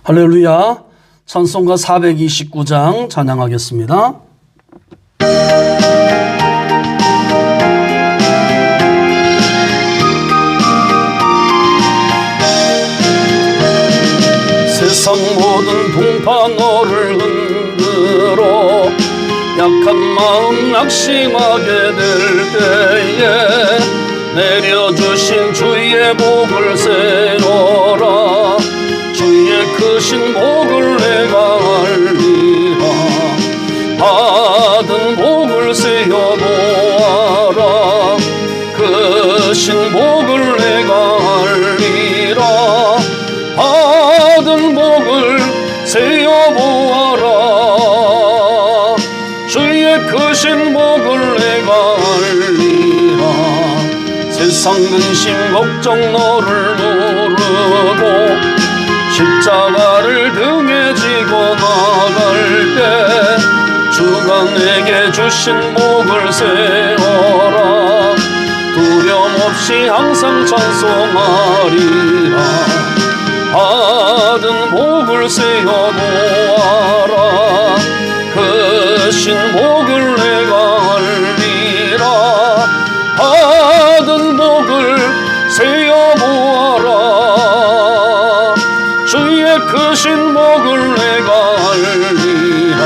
할렐루야. 찬송가 429장 찬양하겠습니다. 세상 모든 동파 너를 흔들어 약한 마음 낙심하게 될 때에 내려주신 주의 복을 세워라. 주의 크신 복을 내가 알리라. 받은 복을 세어보아라. 크신 복을 내가 알리라. 받은 복을 세어보아라. 주의 크신 복을 내가 알리라. 세상 근심 걱정 너를 모르고 십자가를 등에 지고 나갈 때 주가 내게 주신 복을 세워라. 두려움 없이 항상 찬송하리라. 받은 복을 세어보아라. 크신 복을 내가 알리라. 받은 복을 세어보아라. 주의 크신 복을 내가 알리라.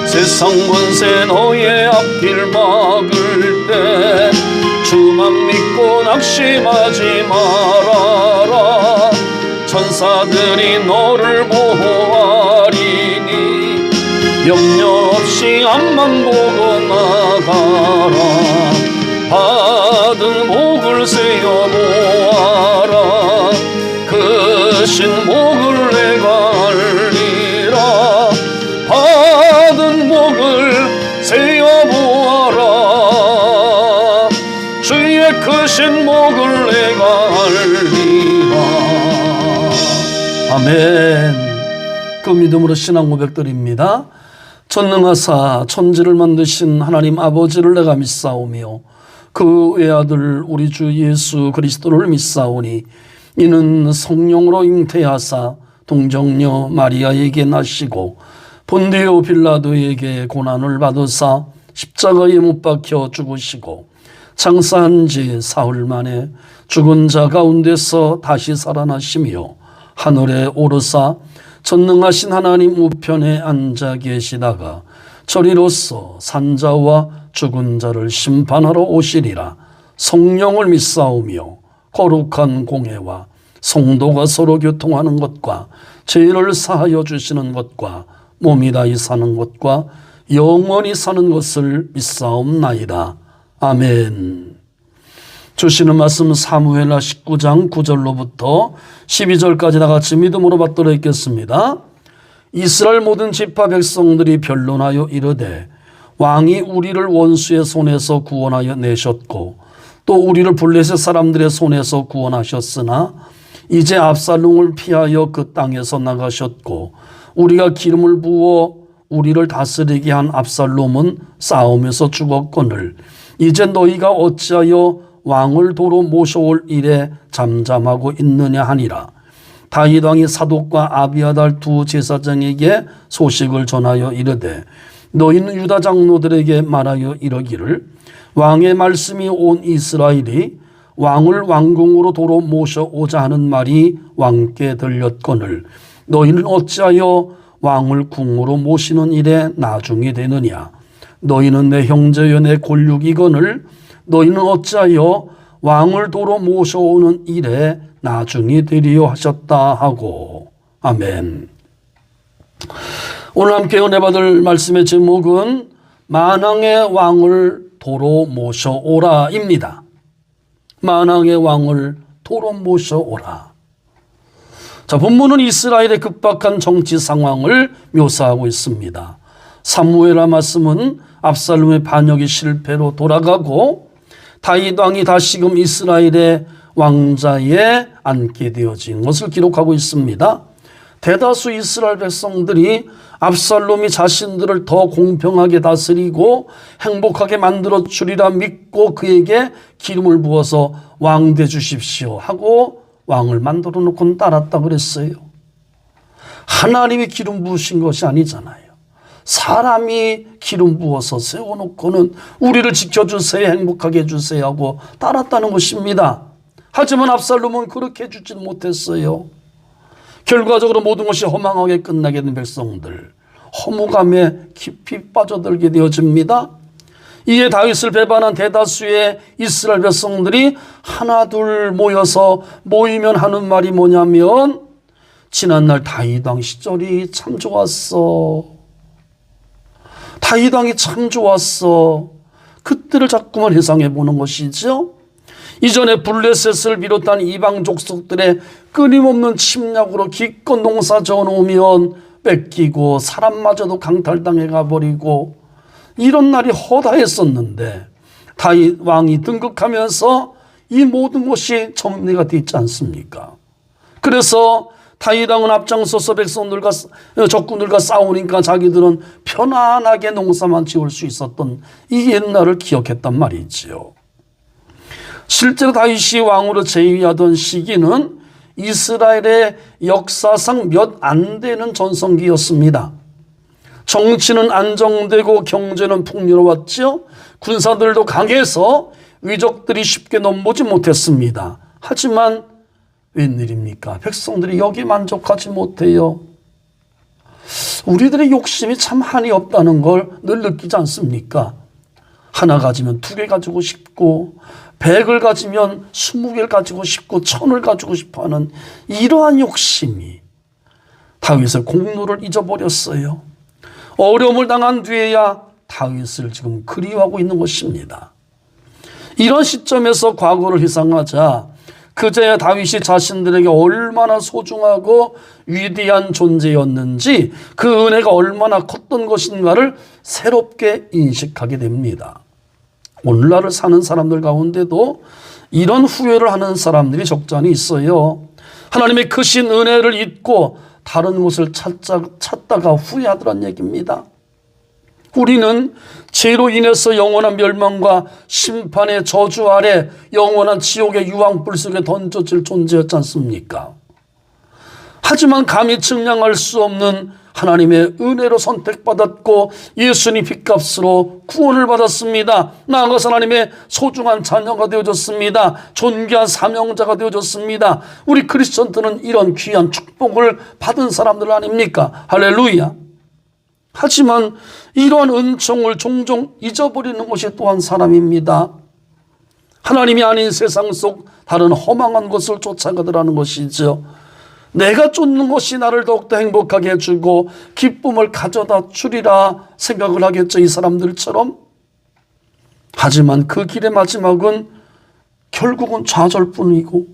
세상 권세 너의 앞길 막을 때 주만 믿고 낙심하지 말아라. 천사들이 너를 보호하리니 염려 없이 앞만 보고 나가라. 받은 복을 세어보아라. 크신 복을 내가 알리라. 받은 복을 세어보아라. 주의 크신 복을 내가 알리라. 아멘. 그 믿음으로 신앙 고백드립니다. 전능하사 천지를 만드신 하나님 아버지를 내가 믿사오며 그 외아들 우리 주 예수 그리스도를 믿사오니 이는 성령으로 잉태하사 동정녀 마리아에게 나시고 본디오 빌라도에게 고난을 받으사 십자가에 못 박혀 죽으시고 장사한 지 사흘 만에 죽은 자 가운데서 다시 살아나시며 하늘에 오르사 전능하신 하나님 우편에 앉아 계시다가 저리로서 산자와 죽은 자를 심판하러 오시리라. 성령을 믿사오며 거룩한 공회와 성도가 서로 교통하는 것과 죄를 사하여 주시는 것과 몸이 다히 사는 것과 영원히 사는 것을 믿사옵나이다. 아멘. 주시는 말씀 사무엘하 19장 9절로부터 12절까지 다 같이 믿음으로 받들어 읽겠습니다. 이스라엘 모든 지파 백성들이 변론하여 이르되 왕이 우리를 원수의 손에서 구원하여 내셨고 또 우리를 블레셋 사람들의 손에서 구원하셨으나 이제 압살롬을 피하여 그 땅에서 나가셨고 우리가 기름을 부어 우리를 다스리게 한 압살롬은 싸움에서 죽었거늘 이제 너희가 어찌하여 왕을 도로 모셔올 일에 잠잠하고 있느냐 하니라. 다윗 왕이 사독과 아비아달 두 제사장에게 소식을 전하여 이르되 너희는 유다 장로들에게 말하여 이르기를 왕의 말씀이 온 이스라엘이 왕을 왕궁으로 도로 모셔오자 하는 말이 왕께 들렸거늘 너희는 어찌하여 왕을 궁으로 모시는 일에 나중이 되느냐. 너희는 내 형제여 내 골육이거늘 너희는 어찌하여 왕을 도로 모셔오는 일에 나중이 되리요 하셨다 하고. 아멘. 오늘 함께 은혜 받을 말씀의 제목은 만왕의 왕을 도로 모셔오라 입니다. 만왕의 왕을 도로 모셔오라. 자, 본문은 이스라엘의 급박한 정치 상황을 묘사하고 있습니다. 사무엘하 말씀은 압살롬의 반역의 실패로 돌아가고 다윗 왕이 다시금 이스라엘의 왕자에 앉게 되어진 것을 기록하고 있습니다. 대다수 이스라엘 백성들이 압살롬이 자신들을 더 공평하게 다스리고 행복하게 만들어 주리라 믿고 그에게 기름을 부어서 왕 돼 주십시오 하고 왕을 만들어 놓고는 따랐다 그랬어요. 하나님이 기름 부으신 것이 아니잖아요. 사람이 기름 부어서 세워놓고는 우리를 지켜주세요, 행복하게 해주세요 하고 따랐다는 것입니다. 하지만 압살롬은 그렇게 해주지 못했어요. 결과적으로 모든 것이 허망하게 끝나게 된 백성들, 허무감에 깊이 빠져들게 되어집니다. 이에 다윗을 배반한 대다수의 이스라엘 백성들이 하나둘 모여서 모이면 하는 말이 뭐냐면, 지난날 다윗 왕 시절이 참 좋았어. 다윗 왕이 참 좋았어. 그때를 자꾸만 회상해 보는 것이죠. 이전에 블레셋을 비롯한 이방 족속들의 끊임없는 침략으로 기껏 농사 져놓으면 뺏기고 사람마저도 강탈당해 가버리고 이런 날이 허다했었는데, 다윗 왕이 등극하면서 이 모든 것이 정리가 되어 있지 않습니까? 그래서 다윗 왕은 앞장서서 백성들과 적군들과 싸우니까 자기들은 편안하게 농사만 지을 수 있었던 이 옛날을 기억했단 말이지요. 실제로 다윗이 왕으로 재위하던 시기는 이스라엘의 역사상 몇 안 되는 전성기였습니다. 정치는 안정되고 경제는 풍요로웠죠. 군사들도 강해서 위적들이 쉽게 넘보지 못했습니다. 하지만 웬일입니까? 백성들이 여기 만족하지 못해요. 우리들의 욕심이 참 한이 없다는 걸 늘 느끼지 않습니까? 하나 가지면 2개 가지고 싶고, 100을 가지면 20개를 가지고 싶고, 1000을 가지고 싶어 하는 이러한 욕심이 다윗의 공로를 잊어버렸어요. 어려움을 당한 뒤에야 다윗을 지금 그리워하고 있는 것입니다. 이런 시점에서 과거를 회상하자 그제야 다윗이 자신들에게 얼마나 소중하고 위대한 존재였는지, 그 은혜가 얼마나 컸던 것인가를 새롭게 인식하게 됩니다. 오늘날을 사는 사람들 가운데도 이런 후회를 하는 사람들이 적잖이 있어요. 하나님의 크신 은혜를 잊고 다른 곳을 찾다가 후회하더란 얘기입니다. 우리는 죄로 인해서 영원한 멸망과 심판의 저주 아래 영원한 지옥의 유황불 속에 던져질 존재였지 않습니까? 하지만 감히 증량할 수 없는 하나님의 은혜로 선택받았고 예수님 핏값으로 구원을 받았습니다. 나아가서 하나님의 소중한 자녀가 되어졌습니다. 존귀한 사명자가 되어졌습니다. 우리 크리스천들은 이런 귀한 축복을 받은 사람들 아닙니까? 할렐루야. 하지만 이러한 은총을 종종 잊어버리는 것이 또한 사람입니다. 하나님이 아닌 세상 속 다른 허망한 것을 쫓아가더라는 것이죠. 내가 쫓는 것이 나를 더욱더 행복하게 해주고 기쁨을 가져다 주리라 생각을 하겠죠, 이 사람들처럼. 하지만 그 길의 마지막은 결국은 좌절뿐이고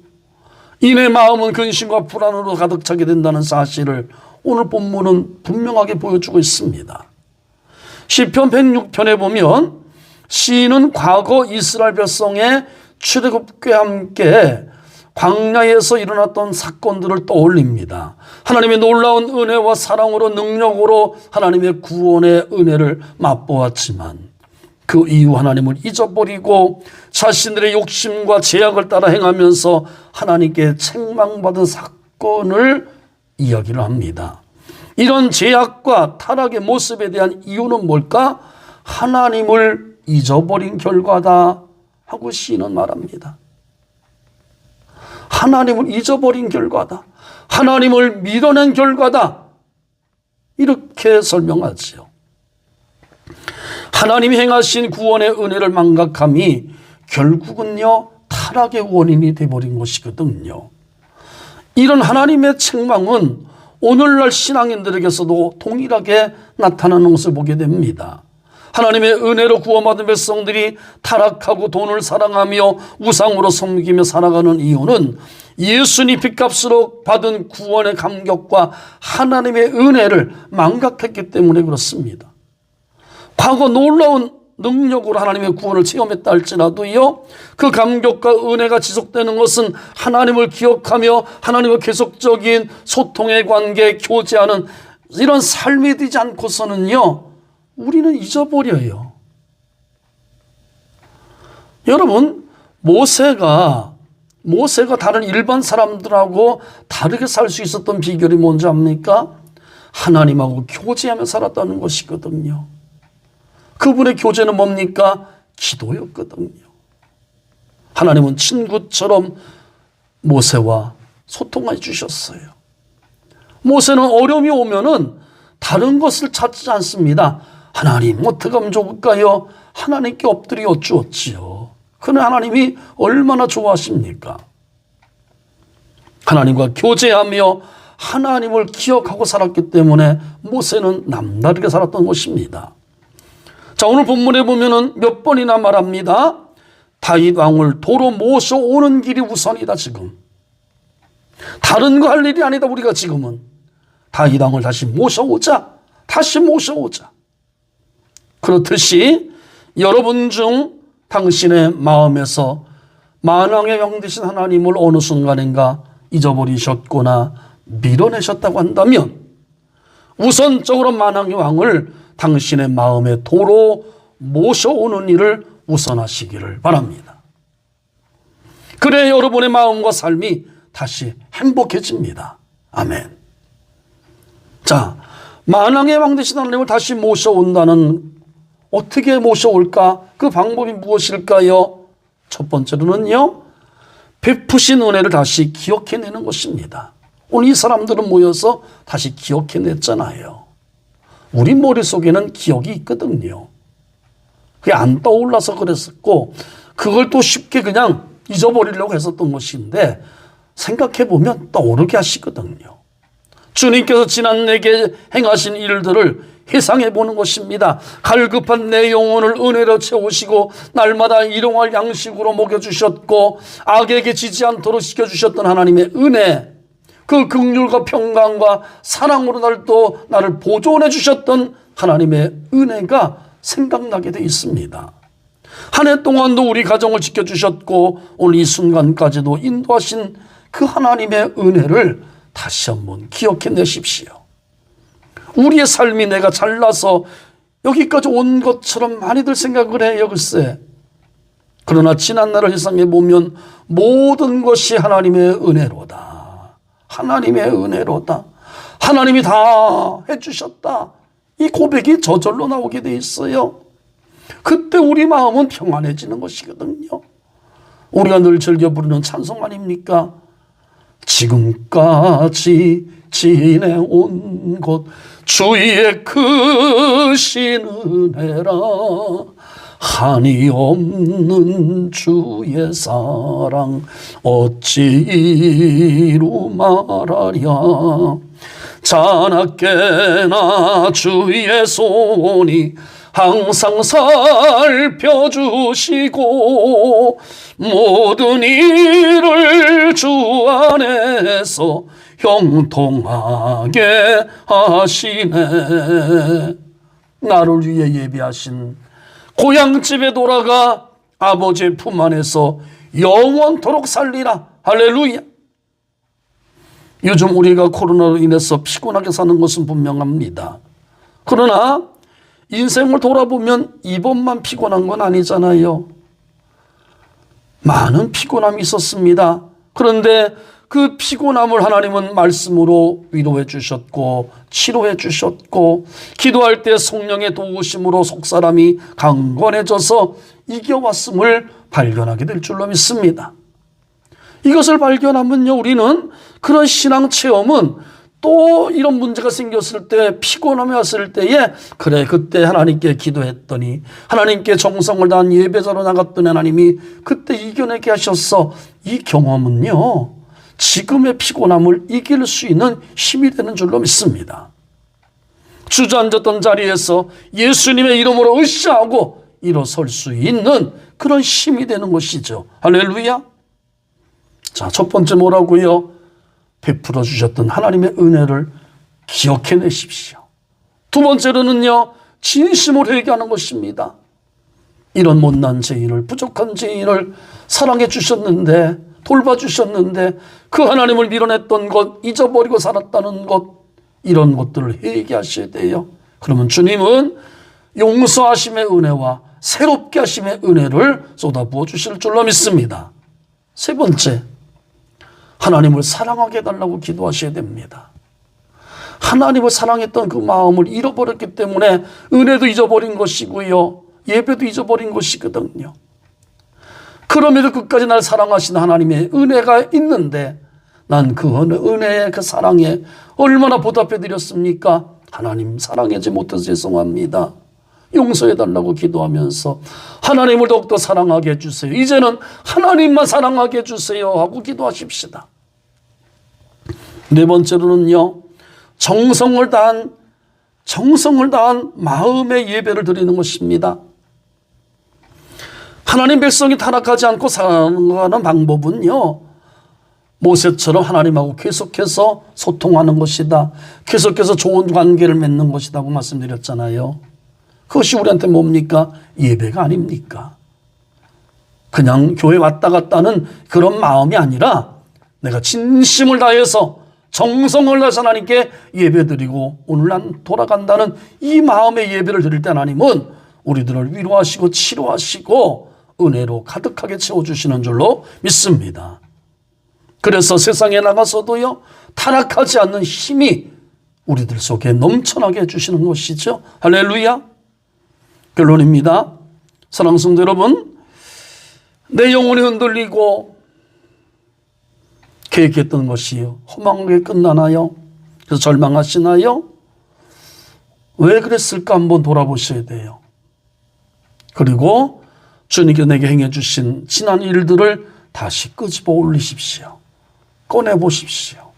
이내 마음은 근심과 불안으로 가득 차게 된다는 사실을 오늘 본문은 분명하게 보여주고 있습니다. 시편 106편에 보면 시인은 과거 이스라엘 백성의 출애굽과 함께 광야에서 일어났던 사건들을 떠올립니다. 하나님의 놀라운 은혜와 사랑으로 능력으로 하나님의 구원의 은혜를 맛보았지만 그 이후 하나님을 잊어버리고 자신들의 욕심과 제약을 따라 행하면서 하나님께 책망받은 사건을 이야기를 합니다. 이런 제약과 타락의 모습에 대한 이유는 뭘까? 하나님을 잊어버린 결과다 하고 시인은 말합니다. 하나님을 잊어버린 결과다. 하나님을 밀어낸 결과다. 이렇게 설명하지요. 하나님이 행하신 구원의 은혜를 망각함이 결국은요 타락의 원인이 되어버린 것이거든요. 이런 하나님의 책망은 오늘날 신앙인들에게서도 동일하게 나타나는 것을 보게 됩니다. 하나님의 은혜로 구원받은 백성들이 타락하고 돈을 사랑하며 우상으로 섬기며 살아가는 이유는 예수님 핏값으로 받은 구원의 감격과 하나님의 은혜를 망각했기 때문에 그렇습니다. 과거 놀라운 능력으로 하나님의 구원을 체험했다 할지라도요, 그 감격과 은혜가 지속되는 것은 하나님을 기억하며 하나님과 계속적인 소통의 관계, 교제하는 이런 삶이 되지 않고서는요 우리는 잊어버려요. 여러분, 모세가 다른 일반 사람들하고 다르게 살 수 있었던 비결이 뭔지 압니까? 하나님하고 교제하며 살았다는 것이거든요. 그분의 교제는 뭡니까? 기도였거든요. 하나님은 친구처럼 모세와 소통해 주셨어요. 모세는 어려움이 오면은 다른 것을 찾지 않습니다. 하나님 어떻게 하면 좋을까요? 하나님께 엎드려 여쭈었지요. 그는 하나님이 얼마나 좋아하십니까? 하나님과 교제하며 하나님을 기억하고 살았기 때문에 모세는 남다르게 살았던 것입니다. 자, 오늘 본문에 보면은 몇 번이나 말합니다. 다윗 왕을 도로 모셔오는 길이 우선이다. 지금 다른 거 할 일이 아니다. 우리가 지금은 다윗 왕을 다시 모셔오자. 그렇듯이 여러분 중 당신의 마음에서 만왕의 왕 되신 하나님을 어느 순간인가 잊어버리셨거나 밀어내셨다고 한다면 우선적으로 만왕의 왕을 당신의 마음에 도로 모셔오는 일을 우선하시기를 바랍니다. 그래야 여러분의 마음과 삶이 다시 행복해집니다. 아멘. 자, 만왕의 왕 되신 하나님을 다시 모셔온다는, 어떻게 모셔올까? 그 방법이 무엇일까요? 첫 번째로는요, 베푸신 은혜를 다시 기억해내는 것입니다. 오늘 이 사람들은 모여서 다시 기억해냈잖아요. 우리 머릿속에는 기억이 있거든요. 그게 안 떠올라서 그랬었고, 그걸 또 쉽게 그냥 잊어버리려고 했었던 것인데, 생각해보면 떠오르게 하시거든요. 주님께서 지난 내게 행하신 일들을 회상해보는 것입니다. 갈급한 내 영혼을 은혜로 채우시고 날마다 일용할 양식으로 먹여주셨고 악에게 지지 않도록 지켜주셨던 하나님의 은혜, 그 긍휼과 평강과 사랑으로 나를 보존해 주셨던 하나님의 은혜가 생각나게 돼 있습니다. 한 해 동안도 우리 가정을 지켜주셨고 오늘 이 순간까지도 인도하신 그 하나님의 은혜를 다시 한번 기억해내십시오. 우리의 삶이 내가 잘나서 여기까지 온 것처럼 많이들 생각을 해요. 글쎄. 그러나 지난날을 회상해보면 모든 것이 하나님의 은혜로다. 하나님의 은혜로다. 하나님이 다 해주셨다. 이 고백이 저절로 나오게 돼 있어요. 그때 우리 마음은 평안해지는 것이거든요. 우리가 늘 즐겨 부르는 찬송 아닙니까? 지금까지 지내온 것 주의 크신 은혜라 한이 없는 주의 사랑 어찌 이루 말하랴. 자나깨나 주의 손이 항상 살펴주시고 모든 일을 주 안에서 형통하게 하시네. 나를 위해 예비하신 고향집에 돌아가 아버지의 품 안에서 영원토록 살리라. 할렐루야. 요즘 우리가 코로나로 인해서 피곤하게 사는 것은 분명합니다. 그러나 인생을 돌아보면 이번만 피곤한 건 아니잖아요. 많은 피곤함이 있었습니다. 그런데 그 피곤함을 하나님은 말씀으로 위로해 주셨고 치료해 주셨고 기도할 때 성령의 도우심으로 속사람이 강건해져서 이겨왔음을 발견하게 될 줄로 믿습니다. 이것을 발견하면요, 우리는 그런 신앙 체험은 또 이런 문제가 생겼을 때, 피곤함이 왔을 때에 그래 그때 하나님께 기도했더니 하나님께 정성을 다한 예배자로 나갔더니 하나님이 그때 이겨내게 하셨어. 이 경험은요 지금의 피곤함을 이길 수 있는 힘이 되는 줄로 믿습니다. 주저앉았던 자리에서 예수님의 이름으로 으쌰하고 일어설 수 있는 그런 힘이 되는 것이죠. 할렐루야. 자, 첫 번째 뭐라고요? 베풀어 주셨던 하나님의 은혜를 기억해내십시오. 두 번째로는요, 진심으로 회개하는 것입니다. 이런 못난 죄인을, 부족한 죄인을 사랑해 주셨는데, 돌봐주셨는데 그 하나님을 밀어냈던 것, 잊어버리고 살았다는 것, 이런 것들을 회개하셔야 돼요. 그러면 주님은 용서하심의 은혜와 새롭게 하심의 은혜를 쏟아부어 주실 줄로 믿습니다. 세 번째, 하나님을 사랑하게 해달라고 기도하셔야 됩니다. 하나님을 사랑했던 그 마음을 잃어버렸기 때문에 은혜도 잊어버린 것이고요, 예배도 잊어버린 것이거든요. 그럼에도 끝까지 날 사랑하신 하나님의 은혜가 있는데 난 그 은혜의 그 사랑에 얼마나 보답해 드렸습니까? 하나님, 사랑하지 못해서 죄송합니다. 용서해달라고 기도하면서 하나님을 더욱더 사랑하게 해주세요. 이제는 하나님만 사랑하게 해주세요 하고 기도하십시다. 네 번째로는요, 정성을 다한 마음의 예배를 드리는 것입니다. 하나님 백성이 타락하지 않고 살아가는 방법은요, 모세처럼 하나님하고 계속해서 소통하는 것이다, 계속해서 좋은 관계를 맺는 것이라고 말씀드렸잖아요. 그것이 우리한테 뭡니까? 예배가 아닙니까? 그냥 교회 왔다 갔다는 그런 마음이 아니라 내가 진심을 다해서 정성을 다해서 하나님께 예배드리고 오늘 난 돌아간다는 이 마음의 예배를 드릴 때 하나님은 우리들을 위로하시고 치료하시고 은혜로 가득하게 채워주시는 줄로 믿습니다. 그래서 세상에 나가서도요, 타락하지 않는 힘이 우리들 속에 넘쳐나게 해주시는 것이죠. 할렐루야. 결론입니다. 사랑하는 성도 여러분, 내 영혼이 흔들리고 계획했던 것이 허망하게 끝나나요? 그래서 절망하시나요? 왜 그랬을까 한번 돌아보셔야 돼요. 그리고 주님께 내게 행해 주신 지난 일들을 다시 끄집어 올리십시오. 꺼내보십시오.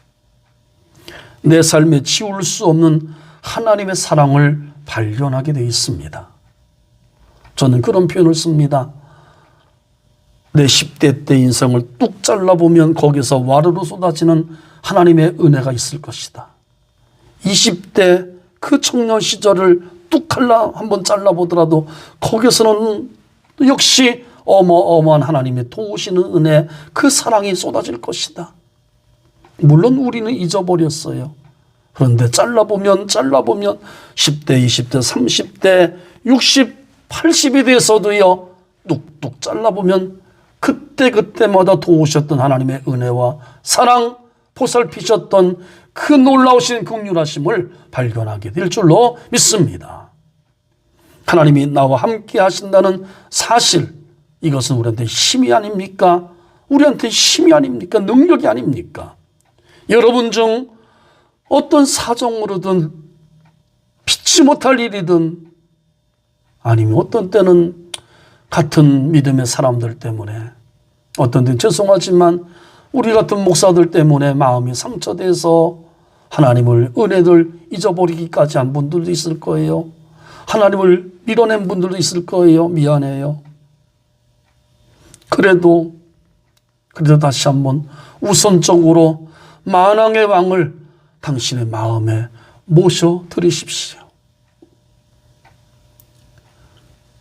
내 삶에 지울 수 없는 하나님의 사랑을 발견하게 되어 있습니다. 저는 그런 표현을 씁니다. 내 10대 때 인생을 뚝 잘라보면 거기서 와르르 쏟아지는 하나님의 은혜가 있을 것이다. 20대 그 청년 시절을 뚝 한번 잘라보더라도 거기서는 역시 어마어마한 하나님의 도우시는 은혜, 그 사랑이 쏟아질 것이다. 물론 우리는 잊어버렸어요. 그런데 잘라보면 10대, 20대, 30대, 60, 80이 돼서도요, 뚝뚝 잘라보면 그때마다 도우셨던 하나님의 은혜와 사랑, 보살피셨던 그 놀라우신 긍휼하심을 발견하게 될 줄로 믿습니다. 하나님이 나와 함께 하신다는 사실, 이것은 우리한테 힘이 아닙니까? 우리한테 힘이 아닙니까? 능력이 아닙니까? 여러분 중 어떤 사정으로든 피치 못할 일이든 아니면 어떤 때는 같은 믿음의 사람들 때문에, 어떤 때는 죄송하지만 우리 같은 목사들 때문에 마음이 상처돼서 하나님을, 은혜를 잊어버리기까지 한 분들도 있을 거예요. 하나님을 밀어낸 분들도 있을 거예요. 미안해요. 그래도 다시 한번 우선적으로 만왕의 왕을 당신의 마음에 모셔드리십시오.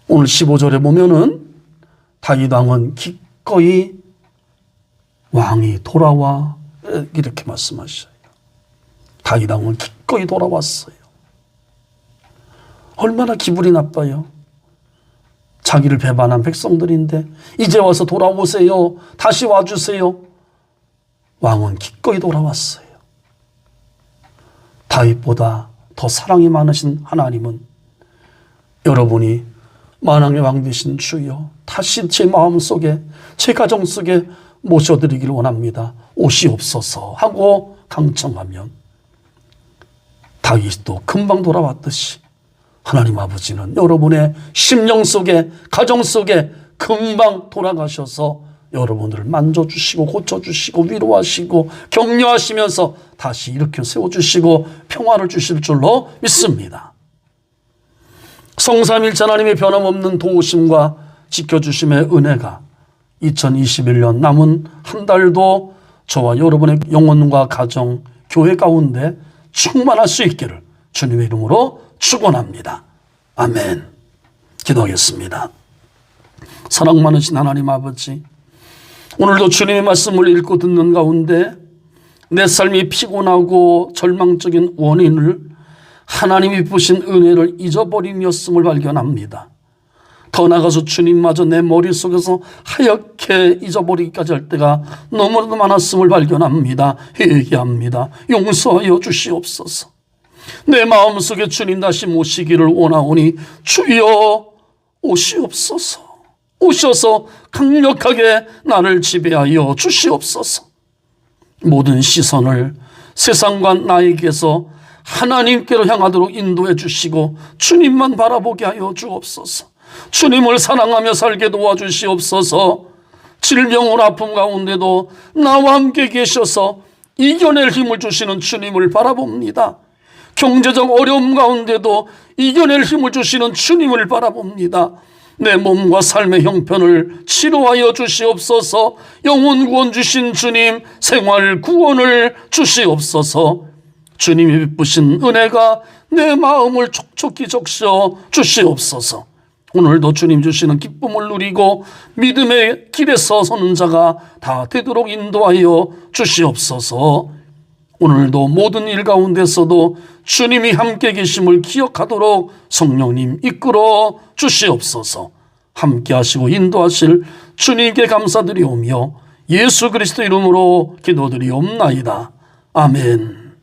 오늘 15절에 보면은 다윗 왕은 기꺼이 왕이 돌아와, 이렇게 말씀하셔요. 다윗 왕은 기꺼이 돌아왔어요. 얼마나 기분이 나빠요. 자기를 배반한 백성들인데 이제 와서 돌아오세요, 다시 와주세요. 왕은 기꺼이 돌아왔어요. 다윗보다 더 사랑이 많으신 하나님은 여러분이 만왕의 왕 되신 주여, 다시 제 마음속에, 제 가정 속에 모셔드리기를 원합니다. 오시옵소서 하고 강청하면 다윗도 금방 돌아왔듯이 하나님 아버지는 여러분의 심령 속에, 가정 속에 금방 돌아가셔서 여러분들을 만져주시고 고쳐주시고 위로하시고 격려하시면서 다시 일으켜 세워주시고 평화를 주실 줄로 믿습니다. 성삼일체 하나님의 변함없는 도우심과 지켜주심의 은혜가 2021년 남은 한 달도 저와 여러분의 영혼과 가정, 교회 가운데 충만할 수 있기를 주님의 이름으로 축원합니다. 아멘. 기도하겠습니다. 사랑 많으신 하나님 아버지, 오늘도 주님의 말씀을 읽고 듣는 가운데 내 삶이 피곤하고 절망적인 원인을 하나님이 부신 은혜를 잊어버림이었음을 발견합니다. 더 나아가서 주님마저 내 머릿속에서 하얗게 잊어버리기까지 할 때가 너무나도 많았음을 발견합니다. 회개합니다. 용서하여 주시옵소서. 내 마음속에 주님 다시 모시기를 원하오니 주여 오시옵소서. 오셔서 강력하게 나를 지배하여 주시옵소서. 모든 시선을 세상과 나에게서 하나님께로 향하도록 인도해 주시고 주님만 바라보게 하여 주옵소서. 주님을 사랑하며 살게 도와주시옵소서. 질병을 아픔 가운데도 나와 함께 계셔서 이겨낼 힘을 주시는 주님을 바라봅니다. 경제적 어려움 가운데도 이겨낼 힘을 주시는 주님을 바라봅니다. 내 몸과 삶의 형편을 치료하여 주시옵소서. 영혼 구원 주신 주님, 생활 구원을 주시옵소서. 주님이 베푸신 은혜가 내 마음을 촉촉히 적셔 주시옵소서. 오늘도 주님 주시는 기쁨을 누리고 믿음의 길에서 서는 자가 다 되도록 인도하여 주시옵소서. 오늘도 모든 일 가운데서도 주님이 함께 계심을 기억하도록 성령님 이끌어 주시옵소서. 함께 하시고 인도하실 주님께 감사드리오며 예수 그리스도 이름으로 기도드리옵나이다. 아멘.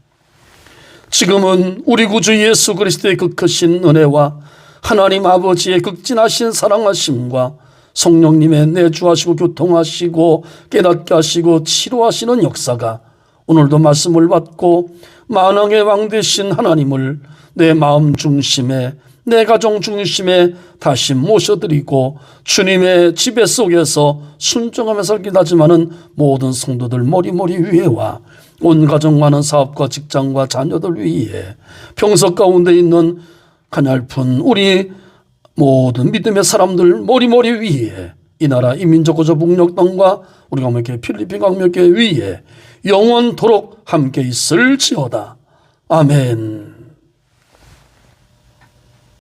지금은 우리 구주 예수 그리스도의 그 크신 은혜와 하나님 아버지의 극진하신 사랑하심과 성령님의 내주하시고 교통하시고 깨닫게 하시고 치료하시는 역사가 오늘도 말씀을 받고 만왕의 왕 되신 하나님을 내 마음 중심에 내 가정 중심에 다시 모셔드리고 주님의 지배 속에서 순종하며 살기도 하지만은 모든 성도들 머리 위에와 온 가정과는 사업과 직장과 자녀들 위에 평소 가운데 있는 가냘픈 우리 모든 믿음의 사람들 머리 위에 이 나라 이민족 거저 북녘 땅과 우리 강명교회 필리핀 강명교회 위에 영원토록 함께 있을지어다. 아멘.